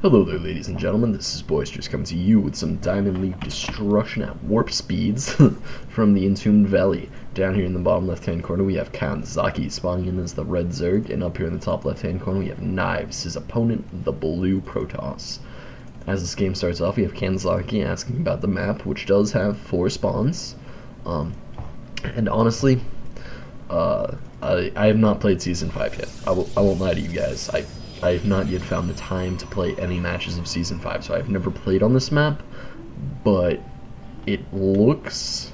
Hello there, ladies and gentlemen, this is Boisterous coming to you with some Diamond League destruction at warp speeds from the Entombed Valley. Down here in the bottom left-hand corner we have Kanzaki spawning in as the red Zerg, and up here in the top left-hand corner we have Knives, his opponent, the blue Protoss. As this game starts off, we have Kanzaki asking about the map, which does have 4 spawns. And honestly, I have not played Season 5 yet. I won't lie to you guys. I have not yet found the time to play any matches of Season 5, so I've never played on this map, but it looks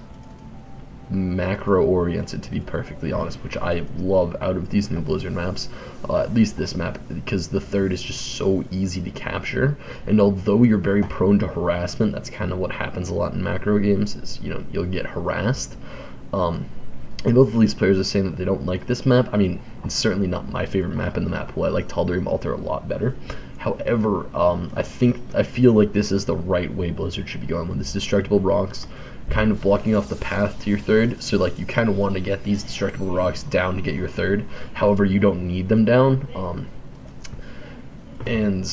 macro-oriented, to be perfectly honest, which I love out of these new Blizzard maps, at least this map, because the third is just so easy to capture, and although you're very prone to harassment, that's kind of what happens a lot in macro games, is, you know, you'll get harassed. And both of these players are saying that they don't like this map. I mean, it's certainly not my favorite map in the map pool. I like Tal'Darim Altar a lot better. However, I feel like this is the right way Blizzard should be going with this destructible rocks, kind of blocking off the path to your third. So like you kind of want to get these destructible rocks down to get your third. However, you don't need them down. You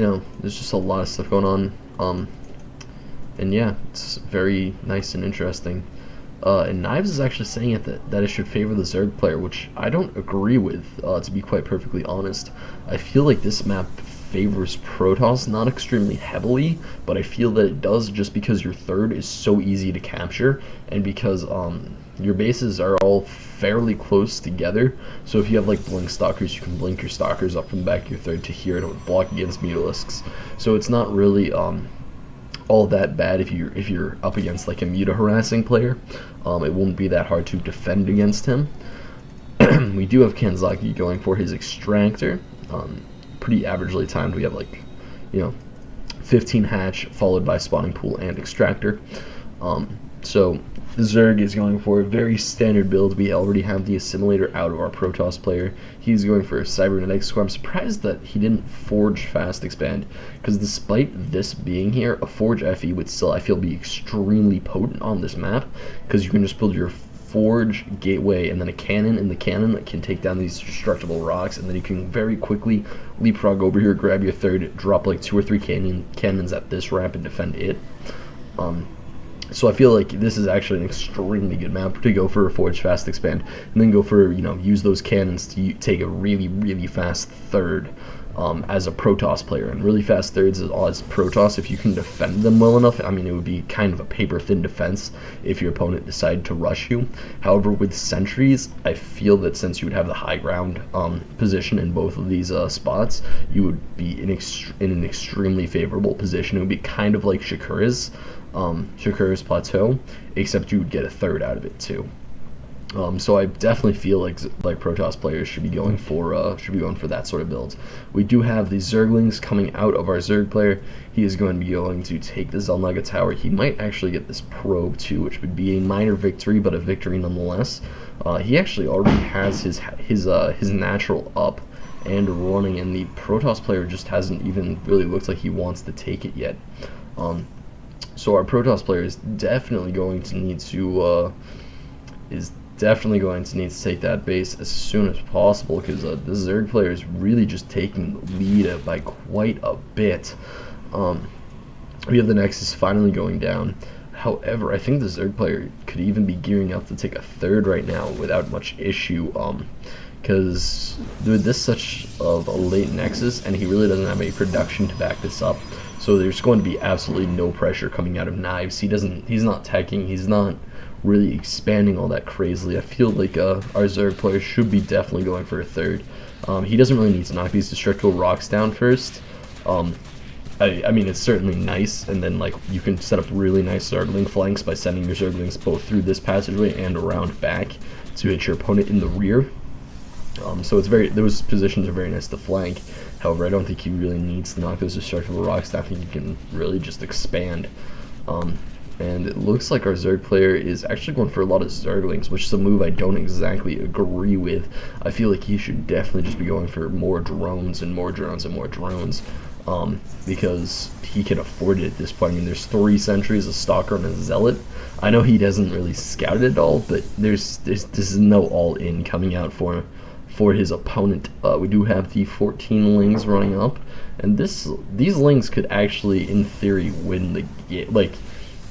know, there's just a lot of stuff going on. And yeah, it's very nice and interesting. And Knives is actually saying that it should favor the Zerg player, which I don't agree with, to be quite perfectly honest. I feel like this map favors Protoss, not extremely heavily, but I feel that it does just because your third is so easy to capture, and because your bases are all fairly close together. So if you have like blink stalkers, you can blink your stalkers up from the back of your third to here, and it would block against mutalisks. So it's not really all that bad if you're up against like a muta harassing player. It won't be that hard to defend against him. We do have Kanzaki going for his extractor, pretty averagely timed. We have like, you know, 15 hatch followed by spawning pool and extractor. So the Zerg is going for a very standard build. We already have the assimilator out of our Protoss player. He's going for a cybernetic score. I'm surprised that he didn't forge fast expand, because despite this being here, a forge FE would still, I feel, be extremely potent on this map, because you can just build your forge gateway and then a cannon in the cannon that can take down these destructible rocks, and then you can very quickly leapfrog over here, grab your third, drop like 2 or 3 cannons at this ramp and defend it. So I feel like this is actually an extremely good map to go for a Forge Fast Expand, and then go for, you know, use those cannons to take a really, really fast third as a Protoss player. And really fast thirds as Protoss, if you can defend them well enough, I mean, it would be kind of a paper-thin defense if your opponent decided to rush you. However, with sentries, I feel that since you would have the high ground position in both of these spots, you would be in an extremely favorable position. It would be kind of like Shakura's Plateau, except you would get a third out of it too. So I definitely feel like Protoss players should be going for that sort of build. We do have the Zerglings coming out of our Zerg player. He is going to be going to take the Zelnaga Tower. He might actually get this probe too, which would be a minor victory, but a victory nonetheless. He actually already has his natural up and running, and the Protoss player just hasn't even really looked like he wants to take it yet. So our Protoss player is definitely going to need to take that base as soon as possible, because the Zerg player is really just taking the lead by quite a bit. We have the Nexus finally going down. However, I think the Zerg player could even be gearing up to take a third right now without much issue, because with this such of a late Nexus, and he really doesn't have any production to back this up, so there's going to be absolutely no pressure coming out of Knives. He's not teching, he's not really expanding all that crazily. I feel like our Zerg player should be definitely going for a third. He doesn't really need to knock these destructible rocks down first. I mean, it's certainly nice, and then like you can set up really nice Zergling flanks by sending your Zerglings both through this passageway and around back to hit your opponent in the rear. So those positions are very nice to flank. However, I don't think he really needs to knock those destructible rocks down. I think he can really just expand. And it looks like our Zerg player is actually going for a lot of Zerglings, which is a move I don't exactly agree with. I feel like he should definitely just be going for more drones and more drones and more drones, because he can afford it at this point. I mean, there's 3 sentries, a Stalker, and a Zealot. I know he doesn't really scout it at all, but this is no all-in coming out for for his opponent. We do have the 14 lings running up, and these lings could actually, in theory, win the game. Like,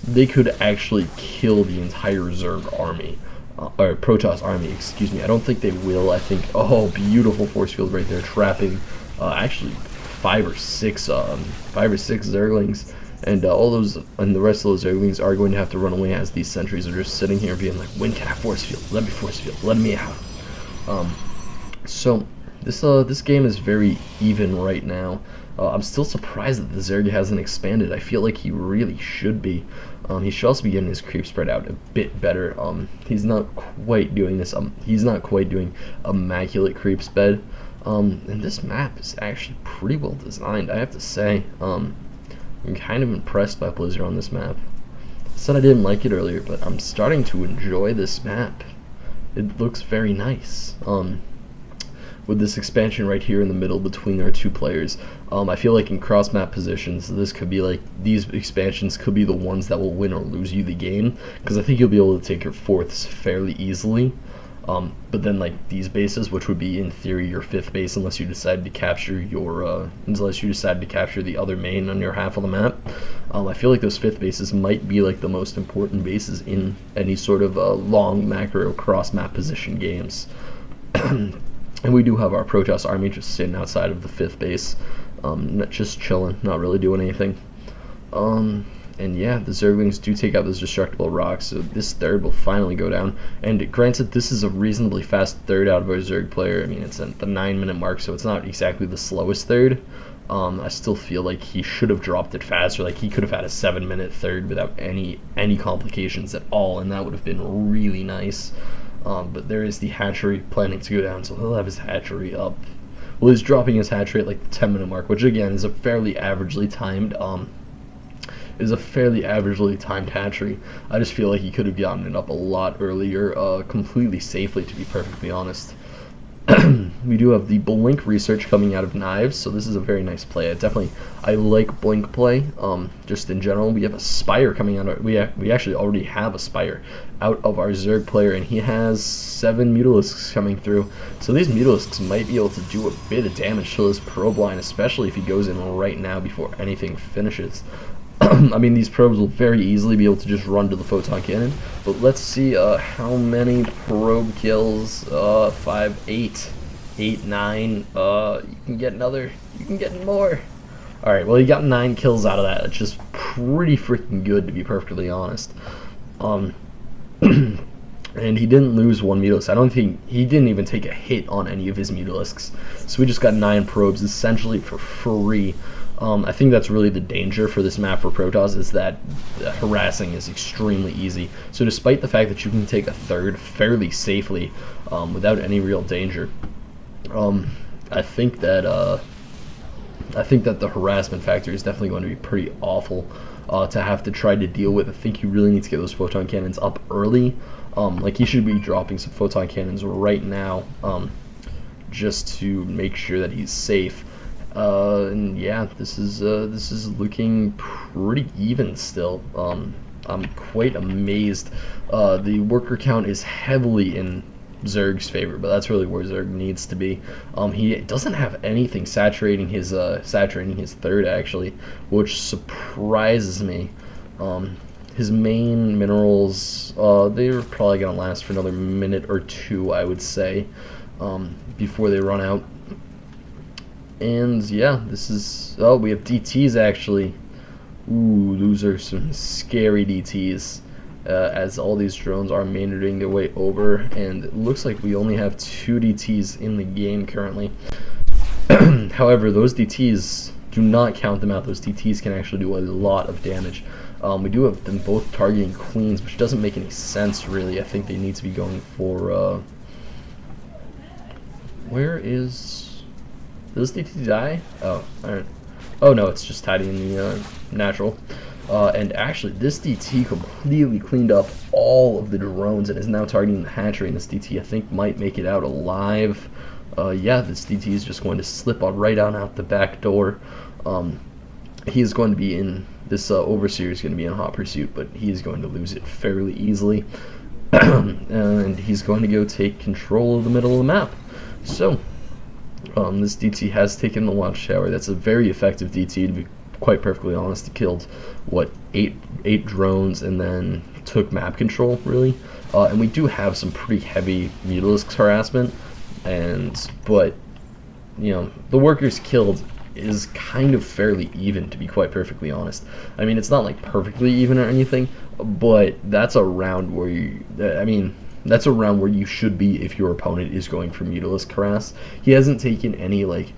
they could actually kill the entire Zerg army, or Protoss army, excuse me. I don't think they will. I think, oh, beautiful force field right there, trapping actually five or six Zerglings, and all those, and the rest of those Zerglings are going to have to run away as these sentries are just sitting here being like, when can I force field? Let me force field. Let me out. So this game is very even right now. I'm still surprised that the Zerg hasn't expanded. I feel like he really should be. He should also be getting his creep spread out a bit better. He's not quite doing this. He's not quite doing immaculate creep spread. And this map is actually pretty well designed, I have to say. I'm kind of impressed by Blizzard on this map. I said I didn't like it earlier, but I'm starting to enjoy this map. It looks very nice. With this expansion right here in the middle between our two players, I feel like in cross map positions, this could be like, these expansions could be the ones that will win or lose you the game, because I think you'll be able to take your fourths fairly easily. But then like these bases, which would be in theory your fifth base, unless you decide to capture the other main on your half of the map, I feel like those fifth bases might be like the most important bases in any sort of long macro cross map position games. And we do have our Protoss army just sitting outside of the fifth base, just chilling, not really doing anything. And yeah, the Zerglings do take out those destructible rocks, so this third will finally go down. And granted, this is a reasonably fast third out of our Zerg player. I mean, it's at the 9-minute mark, so it's not exactly the slowest third. I still feel like he should have dropped it faster. Like, he could have had a 7-minute third without any complications at all, and that would have been really nice. But there is the hatchery planning to go down, so he'll have his hatchery up. Well, he's dropping his hatchery at like the 10-minute mark, which again is a fairly averagely timed hatchery. I just feel like he could have gotten it up a lot earlier, completely safely, to be perfectly honest. We do have the Blink research coming out of Knives, so this is a very nice play. I like Blink play. Just in general, we have a Spire coming out. We actually already have a Spire out of our Zerg player, and he has 7 Mutalisks coming through. So these Mutalisks might be able to do a bit of damage to this probe line, especially if he goes in right now before anything finishes. I mean, these probes will very easily be able to just run to the photon cannon, but let's see how many probe kills. 5, 8, 9. You can get another. You can get more. All right. Well, he got 9 kills out of that. It's just pretty freaking good, to be perfectly honest. And he didn't lose 1 Mutalisk. I don't think he didn't even take a hit on any of his Mutalisks. So we just got 9 probes essentially for free. I think that's really the danger for this map for Protoss, is that harassing is extremely easy. So despite the fact that you can take a third fairly safely without any real danger, I think that the harassment factor is definitely going to be pretty awful to have to try to deal with. I think you really need to get those photon cannons up early. Like, he should be dropping some photon cannons right now, just to make sure that he's safe. And yeah, this is looking pretty even still. I'm quite amazed. The worker count is heavily in Zerg's favor, but that's really where Zerg needs to be. He doesn't have anything saturating his third, actually, which surprises me. His main minerals, they're probably gonna last for another minute or two, I would say, before they run out. And yeah, this is, oh, we have DTs actually. Ooh, those are some scary DTs, as all these drones are maneuvering their way over, and it looks like we only have 2 DTs in the game currently. However, those DTs, do not count them out. Those DTs can actually do a lot of damage. We do have them both targeting queens, which doesn't make any sense really. I think they need to be going for, where is... Does this DT die? Oh, alright. Oh no, it's just hiding in the natural. And actually, this DT completely cleaned up all of the drones and is now targeting the hatchery. And this DT, I think, might make it out alive. Yeah, this DT is just going to slip on right on out the back door. He is going to be in this Overseer is going to be in hot pursuit, but he is going to lose it fairly easily. And he's going to go take control of the middle of the map. So, this DT has taken the Watchtower. That's a very effective DT, to be quite perfectly honest. He killed, what, eight drones and then took map control, really. And we do have some pretty heavy Mutalisk harassment, but, you know, the workers killed is kind of fairly even, to be quite perfectly honest. I mean, it's not like perfectly even or anything, but that's around where that's around where you should be if your opponent is going for Mutalisk harass. He hasn't taken any like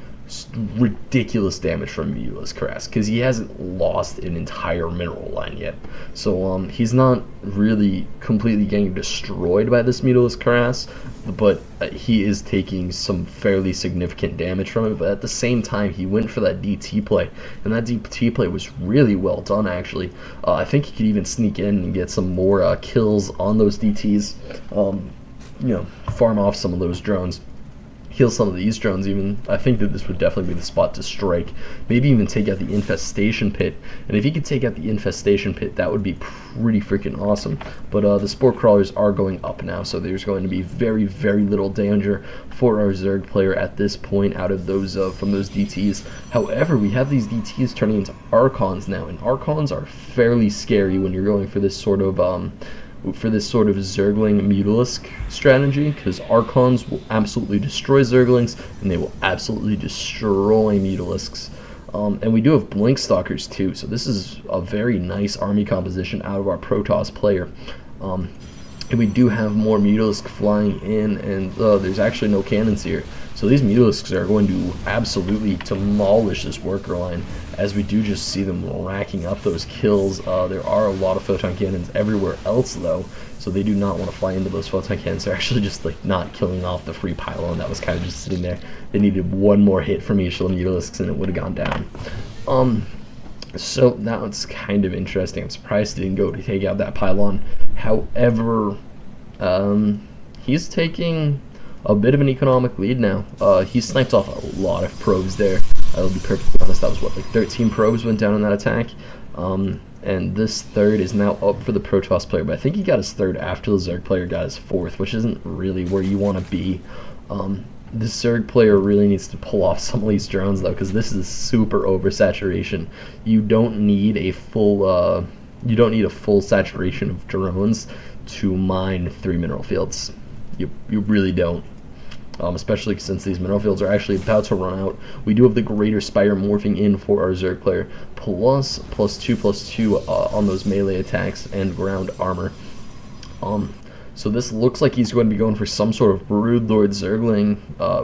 ridiculous damage from Mutalisk harass because he hasn't lost an entire mineral line yet. So he's not really completely getting destroyed by this Mutalisk harass, but he is taking some fairly significant damage from it. But at the same time, he went for that DT play, and that DT play was really well done, actually. I think he could even sneak in and get some more kills on those DTs, you know, farm off some of those drones, heal some of these drones even. I think that this would definitely be the spot to strike. Maybe even take out the infestation pit. And if he could take out the infestation pit, that would be pretty freaking awesome. But the spore crawlers are going up now, so there's going to be very, very little danger for our Zerg player at this point out of those from those DTs. However, we have these DTs turning into Archons now, and Archons are fairly scary when you're going for this sort of Zergling Mutalisk strategy, because Archons will absolutely destroy Zerglings, and they will absolutely destroy Mutalisks. And we do have Blink Stalkers too, so this is a very nice army composition out of our Protoss player. And we do have more Mutalisk flying in, and there's actually no cannons here. So these Mutalisks are going to absolutely demolish this worker line, as we do just see them racking up those kills. There are a lot of photon cannons everywhere else, though, so they do not want to fly into those photon cannons. They're actually just like not killing off the free pylon that was kind of just sitting there. They needed one more hit from each of the Mutalisks, and it would have gone down. So that's kind of interesting. I'm surprised he didn't go to take out that pylon. However, he's taking a bit of an economic lead now. He sniped off a lot of probes there. I'll be perfectly honest, that was what, like 13 probes went down in that attack. And this third is now up for the Protoss player, but I think he got his third after the Zerg player got his fourth, which isn't really where you want to be. The Zerg player really needs to pull off some of these drones, though, because this is super oversaturation. You don't need a full saturation of drones to mine 3 mineral fields. You really don't. Especially since these mineral fields are actually about to run out. We do have the Greater Spire morphing in for our Zerg player, +2/+2 on those melee attacks and ground armor. So this looks like he's going to be going for some sort of Broodlord Zergling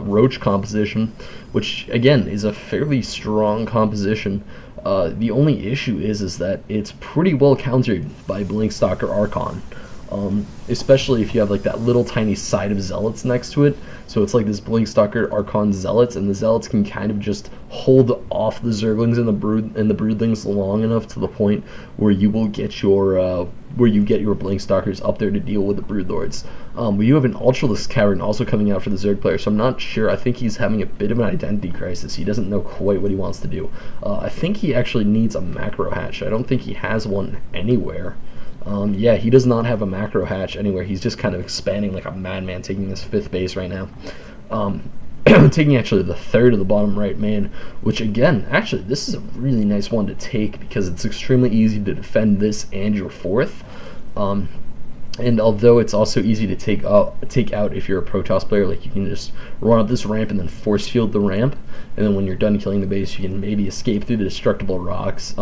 Roach composition, which again is a fairly strong composition. The only issue is that it's pretty well countered by Blinkstalker Archon. Especially if you have like that little tiny side of Zealots next to it. So it's like this Blinkstalker Archon Zealots, and the Zealots can kind of just hold off the Zerglings and the Broodlings long enough to the point where you will get your Blinkstalkers up there to deal with the Broodlords. We do have an Ultralisk Cavern also coming out for the Zerg player, so I'm not sure. I think he's having a bit of an identity crisis. He doesn't know quite what he wants to do. I think he actually needs a macro hatch. I don't think he has one anywhere. Yeah, he does not have a macro hatch anywhere. He's just kind of expanding like a madman, taking this 5th base right now. Taking actually the 3rd of the bottom right main, which again, actually, this is a really nice one to take because it's extremely easy to defend this and your 4th. And although it's also easy to take out if you're a Protoss player, like you can just run up this ramp and then force field the ramp, and then when you're done killing the base, you can maybe escape through the destructible rocks.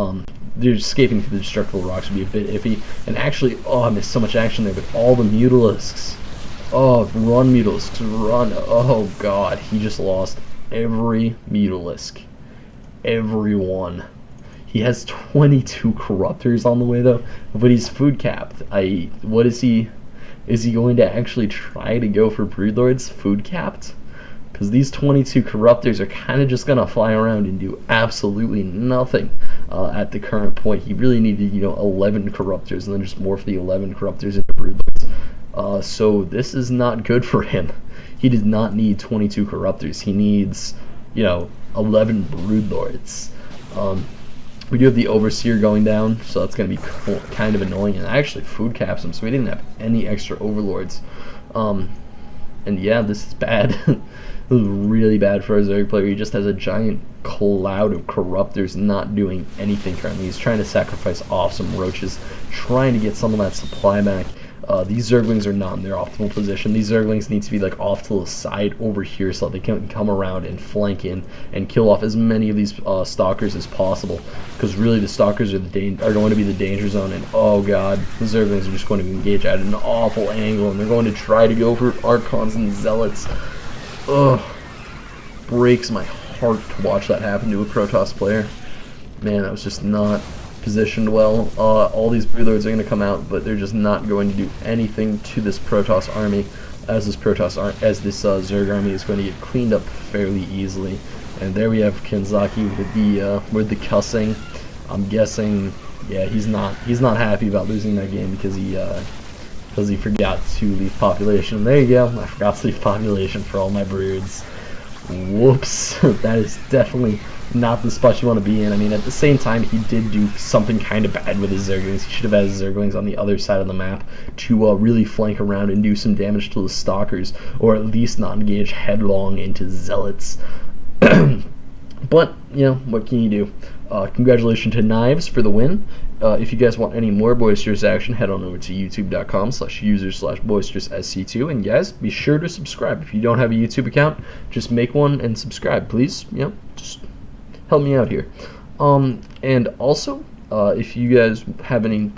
Escaping through the destructible rocks would be a bit iffy. And actually, oh, I missed so much action there with all the Mutalisks. Oh, run Mutalisks, run. Oh god, he just lost every Mutalisk. Every one. He has 22 Corruptors on the way though, but he's food capped. What is he? Is he going to actually try to go for Broodlords food capped? Because these 22 Corruptors are kind of just going to fly around and do absolutely nothing at the current point. He really needed, 11 Corruptors and then just morph the 11 Corruptors into Broodlords. So this is not good for him. He does not need 22 Corruptors. He needs, 11 Broodlords. We do have the Overseer going down, so that's going to be kind of annoying. And I actually food caps him, so we didn't have any extra Overlords. And yeah, this is bad. It was really bad for our Zerg player. He just has a giant cloud of Corruptors not doing anything currently. He's trying to sacrifice off some Roaches, trying to get some of that supply back. These Zerglings are not in their optimal position. These Zerglings need to be like off to the side over here so they can come around and flank in and kill off as many of these Stalkers as possible. Because really the Stalkers are going to be the danger zone, and oh god, the Zerglings are just going to engage at an awful angle, and they're going to try to go for Archons and Zealots. Ugh, breaks my heart to watch that happen to a Protoss player. Man, that was just not positioned well. All these Broodlords are going to come out, but they're just not going to do anything to this Protoss army, as this Zerg army is going to get cleaned up fairly easily. And there we have Kanzaki with the cussing. I'm guessing, yeah, he's not happy about losing that game because he forgot to leave population. There you go. I forgot to leave population for all my broods. Whoops. That is definitely not the spot you want to be in. I mean, at the same time, he did do something kind of bad with his Zerglings. He should have had his Zerglings on the other side of the map to really flank around and do some damage to the Stalkers, or at least not engage headlong into Zealots. But, you know, what can you do? Congratulations to Knives for the win. If you guys want any more Boisterous action, head on over to youtube.com/user/boisteroussc2. And guys, be sure to subscribe. If you don't have a YouTube account, just make one and subscribe, please. You know, just help me out here. And also, if you guys have any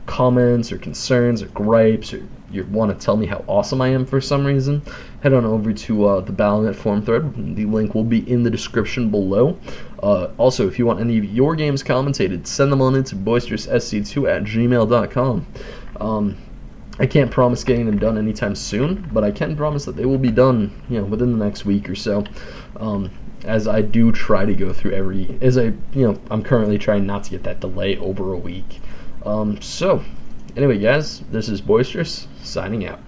comments or concerns or gripes, or you want to tell me how awesome I am for some reason, head on over to the Battlenet forum thread. The link will be in the description below. Also, if you want any of your games commentated, send them on into boisteroussc2@gmail.com. I can't promise getting them done anytime soon, but I can promise that they will be done, you know, within the next week or so. As I do try to go through I'm currently trying not to get that delay over a week. So, anyway, guys, this is Boisterous signing out.